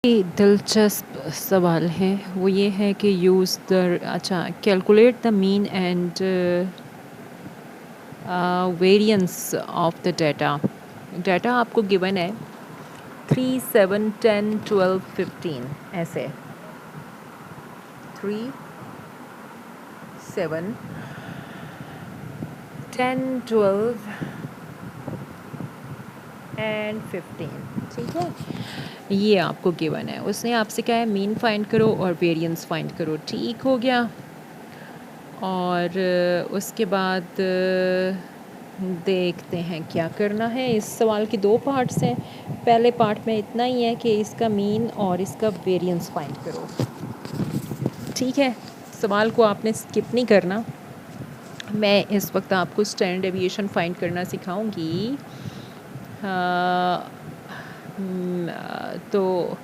ये दिलचस्प सवाल है वो ये है कि use the calculate the mean and variance of the data आपको गिवन है 3, 7, 10, 12, 15 ऐसे 3, 7, 10, 12 एंड 15 ठीक है। ये आपको गिवन है, उसने आपसे कहा है मीन फाइंड करो और वेरिएंस फाइंड करो। ठीक हो गया। और उसके बाद देखते हैं क्या करना है। इस सवाल के दो पार्ट्स हैं। पहले पार्ट में इतना ही है कि इसका मीन और इसका वेरिएंस फाइंड करो। ठीक है, सवाल को आपने स्किप नहीं करना। मैं इस वक्त आपको स्टैंडर्ड डेविएशन फाइंड करना सिखाऊंगी। तो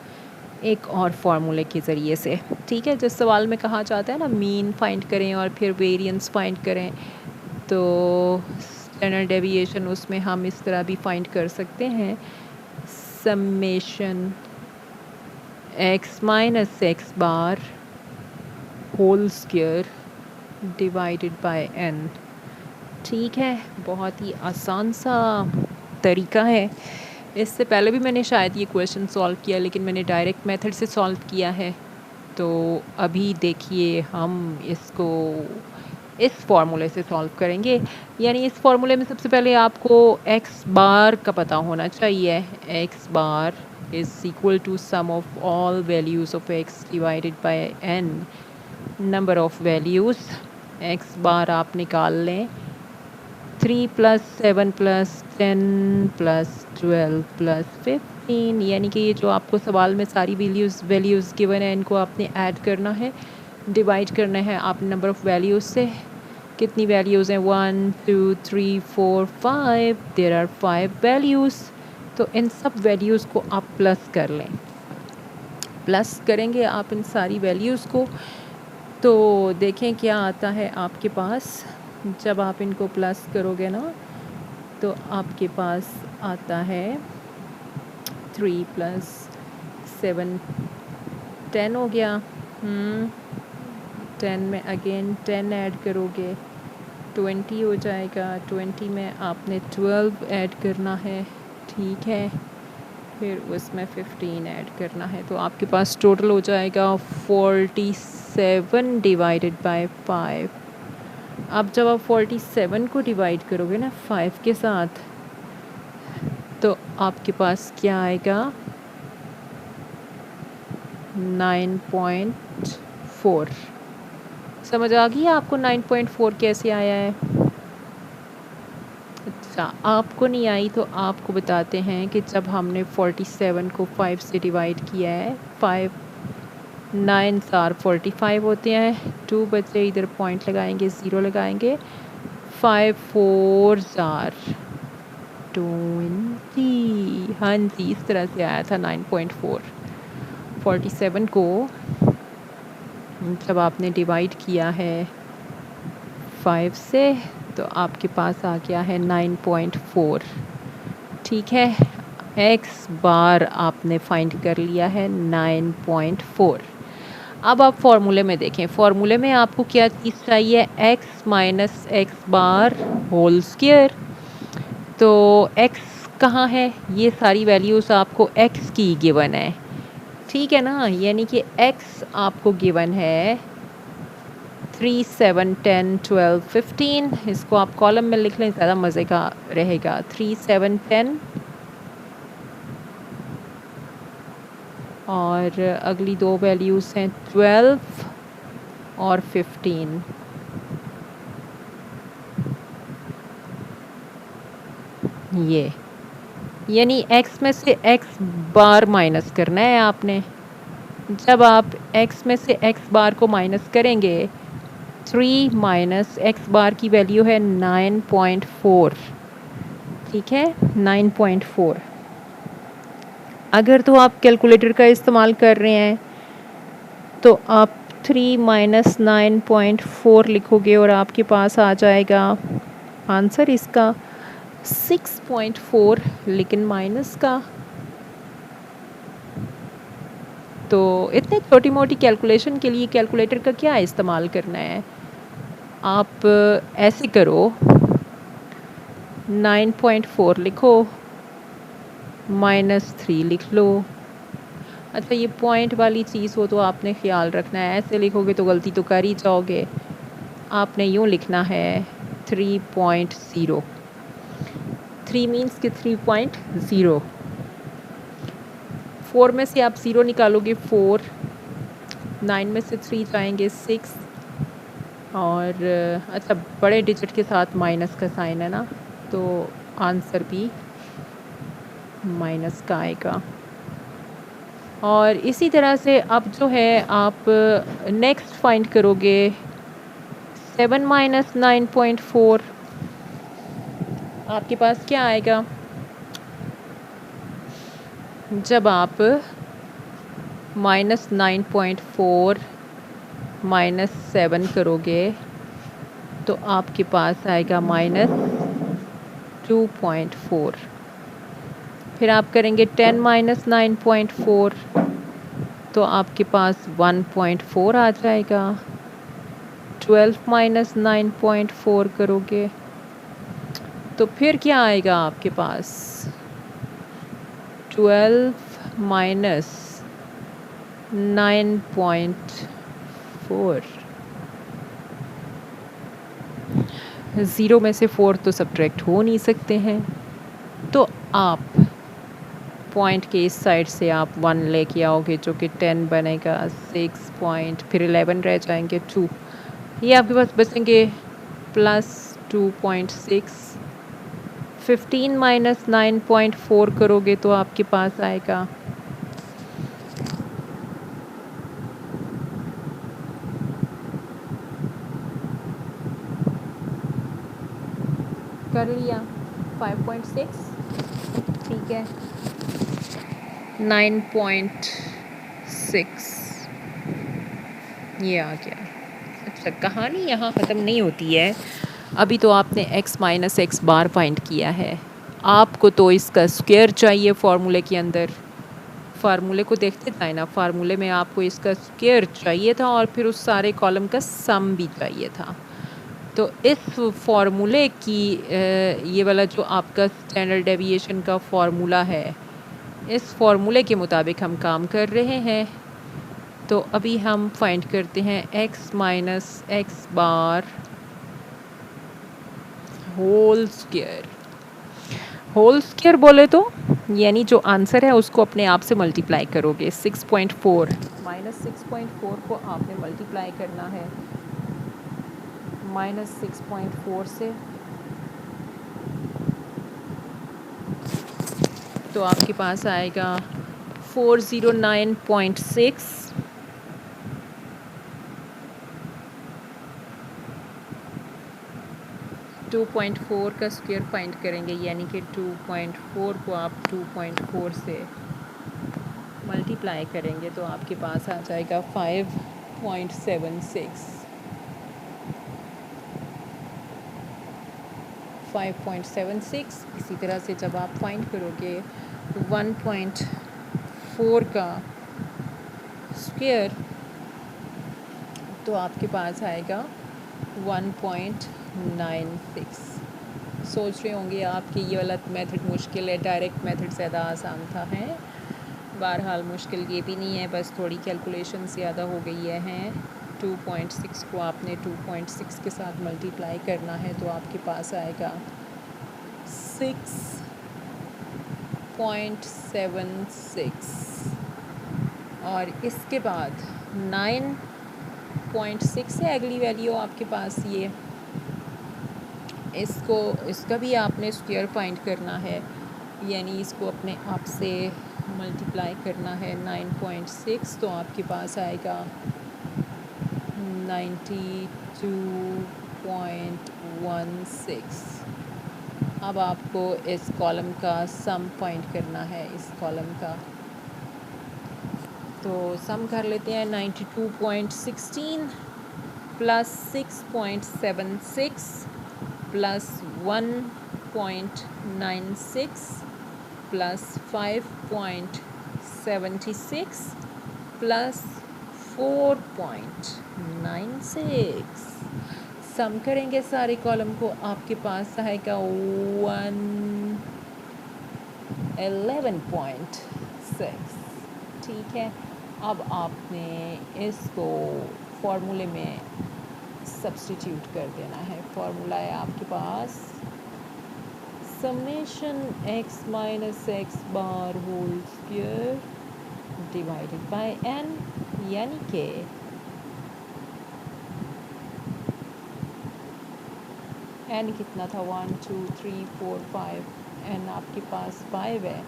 एक और फार्मूले के ज़रिए से, ठीक है। जिस सवाल में कहा जाता है ना मीन फाइंड करें और फिर वेरिएंस फाइंड करें, तो स्टैंडर्ड डेविएशन उसमें हम इस तरह भी फाइंड कर सकते हैं, summation x minus x bar whole square divided by n। ठीक है, बहुत ही आसान सा तरीका है। इससे पहले भी मैंने शायद ये क्वेश्चन सॉल्व किया, लेकिन मैंने डायरेक्ट मेथड से सॉल्व किया है। तो अभी देखिए हम इसको इस फार्मूले से सॉल्व करेंगे। यानी इस फार्मूले में सबसे पहले आपको x बार का पता होना चाहिए। x bar is equal to sum of all values of x divided by n number of values. x bar आप निकाल लें 3 + 7 + 10 + 12 + 15, यानी कि ये जो आपको सवाल में सारी वैल्यूज़ गिवन है, इनको आपने ऐड करना है, डिवाइड करना है आप नंबर ऑफ़ वैल्यूज़ से। कितनी वैल्यूज़ हैं? 1 2 3 4 5। There are 5 values. तो इन सब वैल्यूज़ को आप प्लस कर लें। प्लस करेंगे आप इन सारी वैल्यूज़ को, तो देखें क्या आता है आपके पास। जब आप इनको प्लस करोगे ना, तो आपके पास आता है 3 + 7 10 हो गया। 10 में अगेन 10 ऐड करोगे 20 हो जाएगा। 20 में आपने 12 ऐड करना है, ठीक है। फिर उसमें 15 ऐड करना है, तो आपके पास टोटल हो जाएगा 47 डिवाइडेड बाय 5। अब जब आप 47 को डिवाइड करोगे ना 5 के साथ, तो आपके पास क्या आएगा? 9.4। समझ आ गई आपको 9.4 कैसे आया है? अच्छा, आपको नहीं आई तो आपको बताते हैं कि जब हमने 47 को 5 से डिवाइड किया है, 5 9 4 45 होते हैं। 2 बचे, इधर पॉइंट लगाएंगे, 0 लगाएंगे। 5 4 20। हाँ जी, इस तरह से आया था 9.4। 47 को जब आपने डिवाइड किया है 5 से, तो आपके पास आ गया है 9.4। ठीक है, x बार आपने फाइंड कर लिया है 9.4। अब आप फॉर्मूले में देखें, फॉर्मूले में आपको क्या चीज़ चाहिए? x minus x bar whole square. तो x कहाँ है? ये सारी वैल्यूज़ आपको x की गिवन है, ठीक है ना। यानी कि x आपको गिवन है 3 7 10 12 15। इसको आप कॉलम में लिख लें, ज़्यादा मज़े का रहेगा। 3 7 10 और अगली दो वैल्यूज़ हैं 12 और 15। ये यानी x में से x बार माइनस करना है आपने। जब आप x में से x बार को माइनस करेंगे, 3 माइनस एक्स बार की वैल्यू है 9.4, ठीक है, 9.4। अगर तो आप कैलकुलेटर का इस्तेमाल कर रहे हैं, तो आप 3 माइनस 9.4 लिखोगे और आपके पास आ जाएगा आंसर इसका 6.4, लेकिन माइनस का तो इतने छोटी मोटी कैलकुलेशन के लिए कैलकुलेटर का क्या इस्तेमाल करना है, आप ऐसे करो 9.4 लिखो, -3 लिख लो। अच्छा ये पॉइंट वाली चीज़ हो तो आपने ख़्याल रखना है, ऐसे लिखोगे तो गलती तो कर ही जाओगे। आपने यूँ लिखना है 3.0, 3 मीन्स कि 3.0। 4 में से आप 0 निकालोगे 4, 9 में से 3 जाएंगे 6, और अच्छा बड़े डिजिट के साथ माइनस का साइन है ना, तो आंसर भी माइनस का आएगा। और इसी तरह से अब जो है आप नेक्स्ट फाइंड करोगे 7 माइनस 9.4, आपके पास क्या आएगा? जब आप -9.4 -7 करोगे तो आपके पास आएगा -2.4। फिर आप करेंगे 10 माइनस 9.4 तो आपके पास 1.4 आ जाएगा। 12 माइनस 9.4 करोगे तो फिर क्या आएगा आपके पास? 12 माइनस 9.4, 0 में से 4 तो सब्ट्रैक्ट हो नहीं सकते हैं, तो आप पॉइंट के इस साइड से आप 1 लेके आओगे जो कि 10 बनेगा, 6 पॉइंट, फिर 11 रह जाएंगे 2, ये आपके पास बचेंगे +2.6। 15 माइनस 9.4 करोगे तो आपके पास आएगा कर लिया 5.6, ठीक है 9.6 ये आ गया। अच्छा कहानी यहाँ ख़त्म नहीं होती है, अभी तो आपने x माइनस एक्स बार फाइंड किया है, आपको तो इसका स्क्वायर चाहिए फार्मूले के अंदर। फार्मूले को देखते जाए ना, फार्मूले में आपको इसका स्क्वायर चाहिए था और फिर उस सारे कॉलम का सम भी चाहिए था। तो इस फार्मूले की ये वाला जो आपका स्टैंडर्ड डेविएशन का फार्मूला है, इस फार्मूले के मुताबिक हम काम कर रहे हैं। तो अभी हम फाइंड करते हैं x minus x bar whole square. Whole square बोले तो यानी जो आंसर है उसको अपने आप से मल्टीप्लाई करोगे। 6.4 माइनस 6.4 को आपने मल्टीप्लाई करना है -6.4 से, तो आपके पास आएगा 409.6। 2.4 का स्क्वायर फाइंड करेंगे, यानी कि 2.4 को आप 2.4 से मल्टीप्लाई करेंगे तो आपके पास आ जाएगा 5.76। 5.76। इसी तरह से जब आप फाइंड करोगे 1.4 का स्क्वायर तो आपके पास आएगा 1.96। सोच रहे होंगे आप कि ये वाला मेथड मुश्किल है, डायरेक्ट मेथड ज़्यादा आसान था है। बहरहाल मुश्किल ये भी नहीं है, बस थोड़ी कैलकुलेशन ज़्यादा हो गई है। 2.6 को आपने 2.6 के साथ मल्टीप्लाई करना है तो आपके पास आएगा 6.76, और इसके बाद 9.6 है अगली वैल्यू आपके पास। ये इसका भी आपने स्क्वायर फाइंड करना है, यानी इसको अपने आप से मल्टीप्लाई करना है 9.6, तो आपके पास आएगा 92.16। अब आपको इस कॉलम का सम फाइंड करना है, इस कॉलम का, तो सम कर लेते हैं। 92.16 प्लस 6.76 प्लस 1.96 प्लस 5.76 प्लस 4.96। सम करेंगे सारे कॉलम को, आपके पास आएगा 111.6। ठीक है, अब आपने इसको फॉर्मूले में सब्स्टिट्यूट कर देना है। फॉर्मूला है आपके पास summation x minus x bar whole square divided by n, यानी कि n कितना था 1 2 3 4 5, n आपके पास 5 है,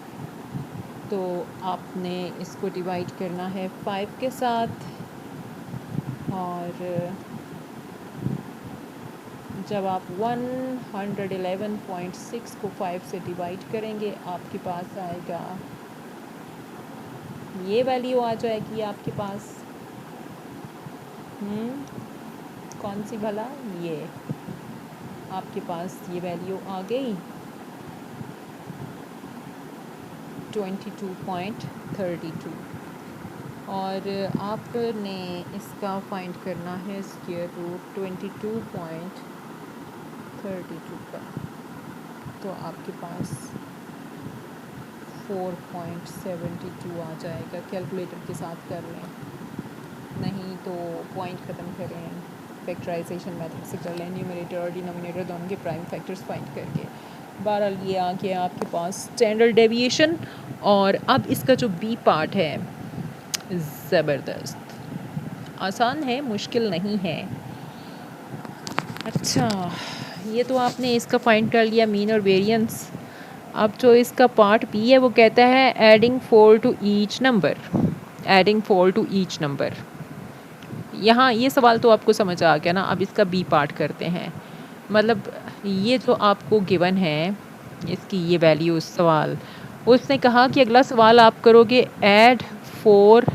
तो आपने इसको डिवाइड करना है 5 के साथ, और जब आप 111.6 को 5 से डिवाइड करेंगे आपके पास आएगा, ये वैल्यू आ जाएगी आपके पास, कौन सी भला, ये आपके पास ये वैल्यू आ गई 22.32। और आपने इसका फाइंड करना है स्क्वायर रूट 22.32 का, तो आपके पास 4.72 आ जाएगा। कैलकुलेटर के साथ कर लें, नहीं तो पॉइंट ख़त्म करें, फैक्टराइजेशन मेथड से कर लें, न्यूमरेटर और डिनोमिनेटर दोनों के प्राइम फैक्टर्स फाइंड करके। बहरहाल ये आ गया आपके पास स्टैंडर्ड डेविएशन। और अब इसका जो बी पार्ट है, ज़बरदस्त आसान है, मुश्किल नहीं है। अच्छा, ये तो आपने इसका फाइंड कर लिया मीन और वेरिएंस। अब जो इसका पार्ट बी है वो कहता है adding 4 to each number, adding 4 to each number. यहाँ ये सवाल तो आपको समझ आ गया ना। अब इसका बी पार्ट करते हैं, मतलब ये जो आपको गिवन है इसकी ये वैल्यू, सवाल उसने कहा कि अगला सवाल आप करोगे add 4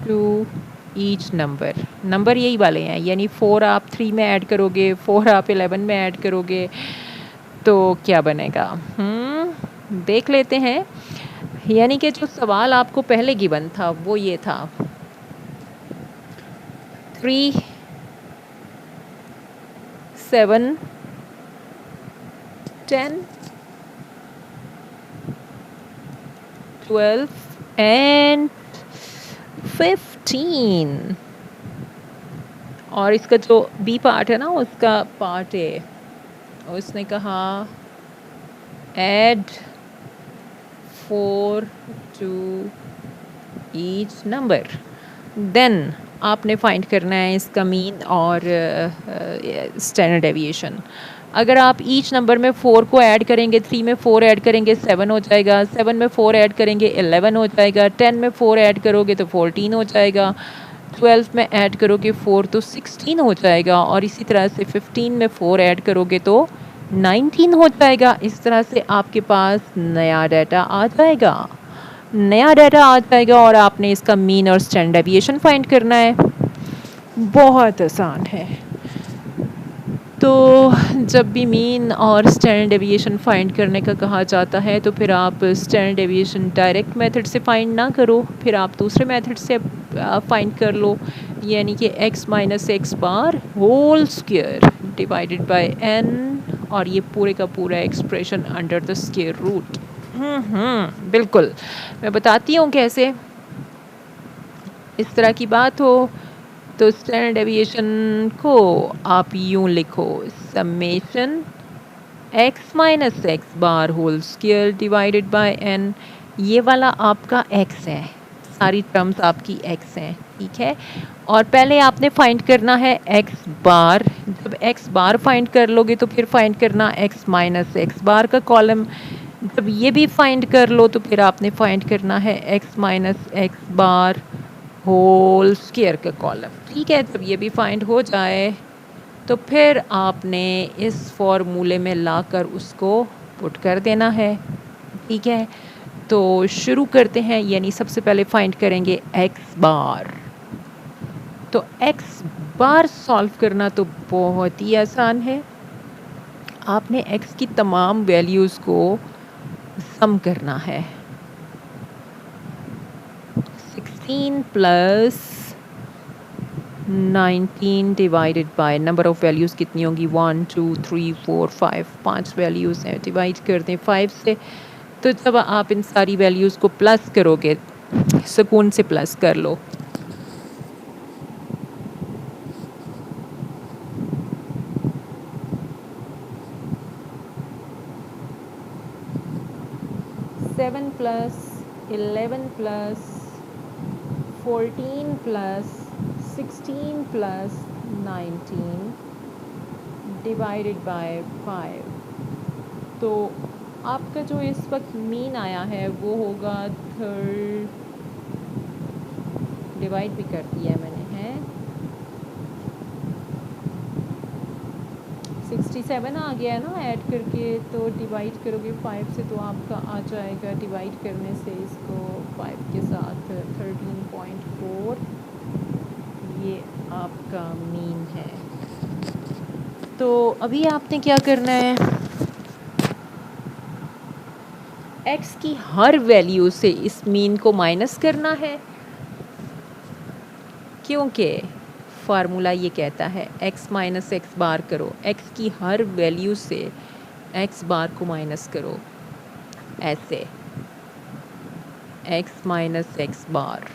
to each number, number यही वाले हैं, यानी 4 आप 3 में ऐड करोगे, 4 आप 11 में ऐड करोगे, तो क्या बनेगा देख लेते हैं। यानी कि जो सवाल आपको पहले गिवन था वो ये था 3 7 10 12 एंड 15। और इसका जो बी पार्ट है ना, उसका पार्ट ए, उसने कहा add 4 to each number, then आपने फाइंड करना है इसका मीन और स्टैंडर्ड डेविएशन। अगर आप ईच नंबर में 4 को ऐड करेंगे, 3 में 4 ऐड करेंगे 7 हो जाएगा, 7 में 4 ऐड करेंगे 11 हो जाएगा, 10 में 4 ऐड करोगे तो 14 हो जाएगा, 12 में ऐड करोगे 4 तो 16 हो जाएगा, और इसी तरह से 15 में 4 ऐड करोगे तो 19 हो जाएगा। इस तरह से आपके पास नया डाटा आ जाएगा, नया डाटा आ जाएगा, और आपने इसका मीन और स्टैंडर्ड डेविएशन फाइंड करना है। बहुत आसान है। तो जब भी मीन और स्टैंडर्ड डेविएशन फाइंड करने का कहा जाता है तो फिर आप स्टैंडर्ड डेविएशन डायरेक्ट मेथड से फाइंड ना करो, फिर आप दूसरे मेथड से फाइंड कर लो, यानी कि x minus x bar whole square divided by n, और ये पूरे का पूरा expression under the square root. बिल्कुल, मैं बताती हूँ कैसे। इस तरह की बात हो तो स्टैंडर्ड डेविएशन को आप यूँ लिखो, summation x minus x bar whole square divided by n। ये वाला आपका x है, सारी टर्म्स आपकी x हैं, ठीक है। और पहले आपने फाइंड करना है x बार। जब x बार फाइंड कर लोगे तो फिर फाइंड करना x माइनस एक्स बार का कॉलम। जब ये भी फाइंड कर लो तो फिर आपने फाइंड करना है x minus x bar whole square का कॉलम, ठीक है। जब ये भी फाइंड हो जाए तो फिर आपने इस फॉर्मूले में लाकर उसको पुट कर देना है, ठीक है। तो शुरू करते हैं, यानी सबसे पहले फाइंड करेंगे x बार। तो x बार सॉल्व करना तो बहुत ही आसान है। आपने x की तमाम वैल्यूज़ को सम करना है। 16 plus 19 divided by number of values कितनी होंगी 1 2 3 4 5 5 वैल्यूज़ हैं डिवाइड कर दें 5 से। तो जब आप इन सारी वैल्यूज़ को प्लस करोगे सुकून से प्लस कर लो। Seven plus 11 plus 14 plus 16 plus 19 divided by 5। तो आपका जो इस वक्त मीन आया है वो होगा थर्ड, डिवाइड भी कर दिया मैंने, है 67 आ गया है ना ऐड करके। तो डिवाइड करोगे 5 से तो आपका आ जाएगा, डिवाइड करने से इसको 5 के साथ 13.4, ये आपका मीन है। तो अभी आपने क्या करना है, x की हर वैल्यू से इस मीन को माइनस करना है, क्योंकि फार्मूला ये कहता है x माइनस एक्स बार करो, x की हर वैल्यू से x बार को माइनस करो, ऐसे x माइनस एक्स बार।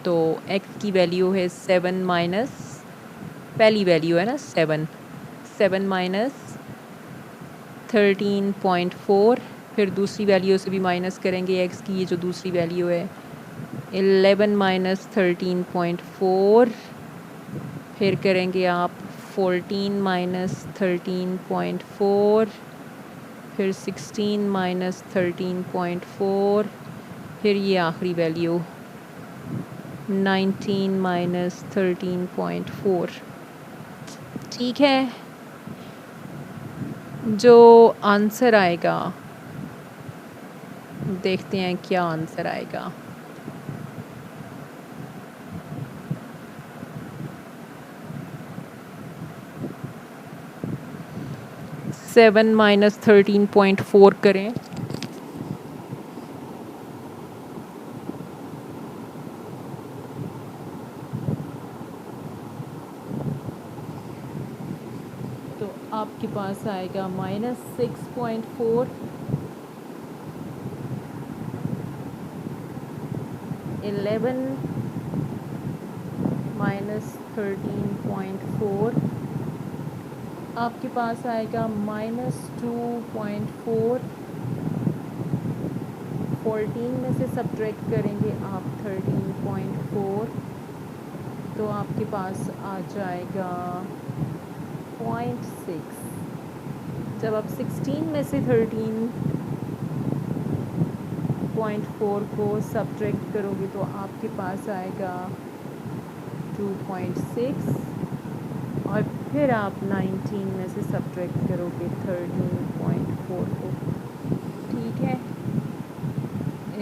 तो x की वैल्यू है 7 माइनस, पहली वैल्यू है ना 7, 7 माइनस 13.4, फिर दूसरी वैल्यू से भी माइनस करेंगे x की, ये जो दूसरी वैल्यू है 11 माइनस 13.4, फिर करेंगे आप 14 माइनस 13.4, फिर 16 माइनस 13.4, फिर ये आखिरी वैल्यू 19 माइनस 13.4। ठीक है, जो आंसर आएगा देखते हैं क्या आंसर आएगा। सेवन माइनस 13.4 करें, तो आपके पास आएगा -6.4, 11 माइनस 13.4, आपके पास आएगा -2.4, 14 में से सब्ट्रैक्ट करेंगे आप 13.4, तो आपके पास आ जाएगा 0.6। जब आप 16 में से 13.4 को सब्ट्रैक्ट करोगे तो आपके पास आएगा 2.6, और फिर आप 19 में से सब्ट्रैक्ट करोगे 13.4 को। ठीक है,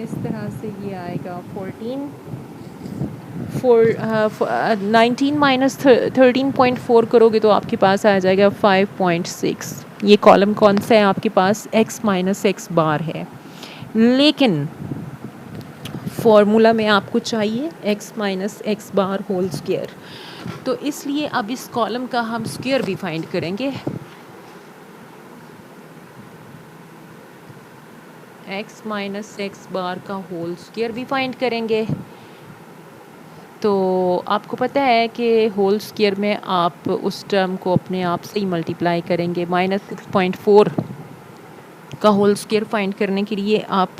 इस तरह से ये आएगा 19 माइनस 13.4 करोगे तो आपके पास आ जाएगा 5.6। ये कॉलम कौन सा है आपके पास, x माइनस एक्स बार है, लेकिन फॉर्मूला में आपको चाहिए x minus x bar whole square, तो इसलिए अब इस कॉलम का हम स्क्वायर भी फाइंड करेंगे। x माइनस एक्स बार का होल स्क्वायर भी फाइंड करेंगे। तो आपको पता है कि होल स्क्वायर में आप उस टर्म को अपने आप से ही मल्टीप्लाई करेंगे। -6.4 का होल स्क्वायर फाइंड करने के लिए आप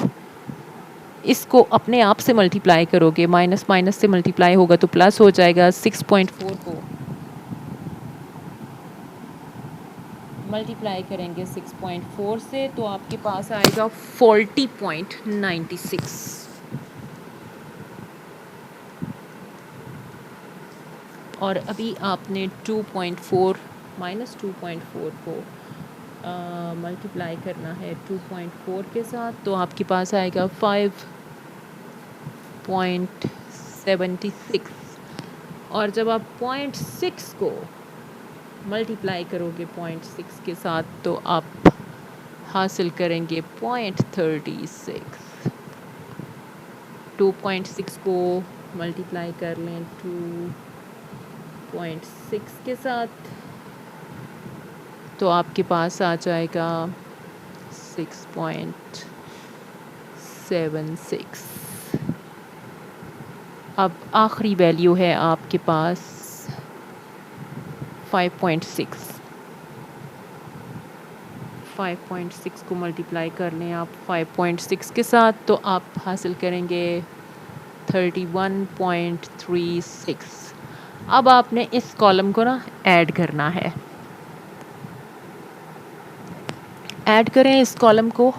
इसको अपने आप से मल्टीप्लाई करोगे, माइनस माइनस से मल्टीप्लाई होगा तो प्लस हो जाएगा। 6.4 को मल्टीप्लाई करेंगे 6.4 से तो आपके पास आएगा 40.96। और अभी आपने 2.4 माइनस 2.4 को मल्टीप्लाई करना है 2.4 के साथ, तो आपके पास आएगा 5.76। और जब आप 0.6 को मल्टीप्लाई करोगे 0.6 के साथ तो आप हासिल करेंगे 0.36। 2.6 को मल्टीप्लाई कर लें 2.6 के साथ तो आपके पास आ जाएगा 6.76। अब आखिरी वैल्यू है आपके पास 5.6। 5.6 को मल्टीप्लाई कर लें आप 5.6 के साथ तो आप हासिल करेंगे 31.36। अब आपने इस कॉलम को ना ऐड करना है। ऐड करें इस कॉलम को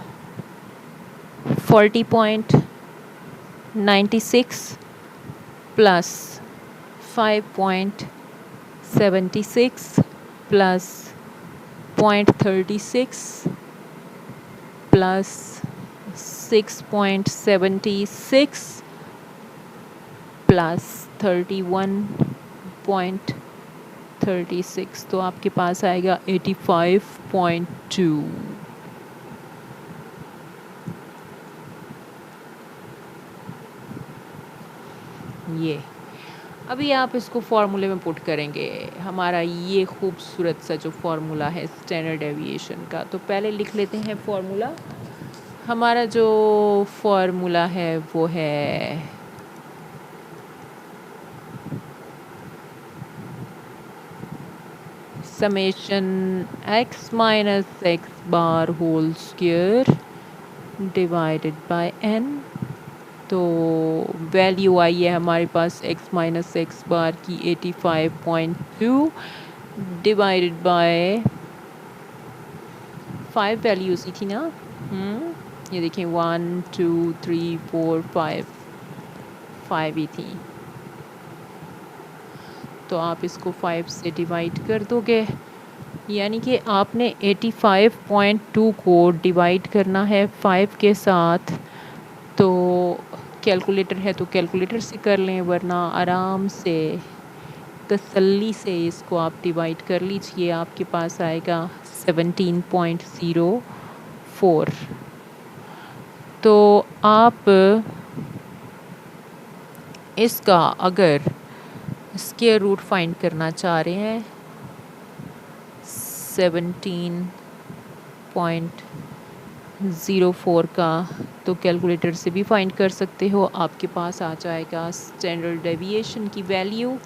40.96 प्लस 5.76 प्लस 0.36 प्लस 6.76 प्लस 31.36 तो आपके पास आएगा 85.2। ये अभी आप इसको फार्मूले में पुट करेंगे हमारा ये खूबसूरत सा जो फार्मूला है स्टैंडर्ड डेविएशन का। तो पहले लिख लेते हैं फार्मूला। हमारा जो फार्मूला है वो है summation x minus x bar whole square divided by n। तो वैल्यू आई है हमारे पास x माइनस एक्स बार की 85.2 डिवाइडेड बाय 5 वैल्यूज ही थी ना। ये देखें 1 2 3 4 5 ही थी। तो आप इसको 5 से डिवाइड कर दोगे यानी कि आपने 85.2 को डिवाइड करना है 5 के साथ। तो कैलकुलेटर है तो कैलकुलेटर से कर लें वरना आराम से तसल्ली से इसको आप डिवाइड कर लीजिए। आपके पास आएगा 17.04। तो आप इसका अगर स्क्वायर रूट फाइंड करना चाह रहे हैं 17.04 का तो कैलकुलेटर से भी फाइंड कर सकते हो। आपके पास आ जाएगा स्टैंडर्ड डेविएशन की वैल्यू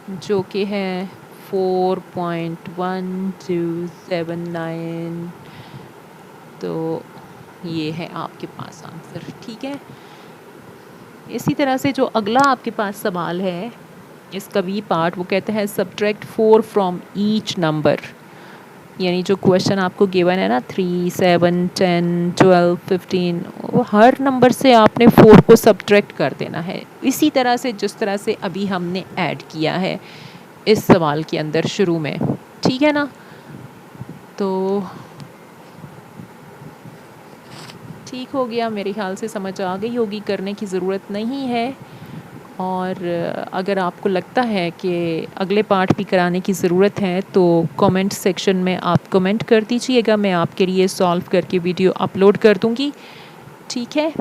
जो कि है 4.1279। तो ये है आपके पास आंसर। ठीक है, इसी तरह से जो अगला आपके पास सवाल है इसका भी पार्ट वो कहता है सब्ट्रैक्ट 4 फ्रॉम ईच नंबर। यानी जो क्वेश्चन आपको गिवन है ना 3 7 10 12 15 वो हर नंबर से आपने 4 को सब्ट्रैक्ट कर देना है इसी तरह से जिस तरह से अभी हमने ऐड किया है इस सवाल के अंदर शुरू में। ठीक है ना। तो ठीक हो गया, मेरे ख्याल से समझ आ गई होगी, करने की ज़रूरत नहीं है। और अगर आपको लगता है कि अगले पार्ट भी कराने की ज़रूरत है तो कमेंट सेक्शन में आप कमेंट कर दीजिएगा, मैं आपके लिए सॉल्व करके वीडियो अपलोड कर दूँगी। ठीक है।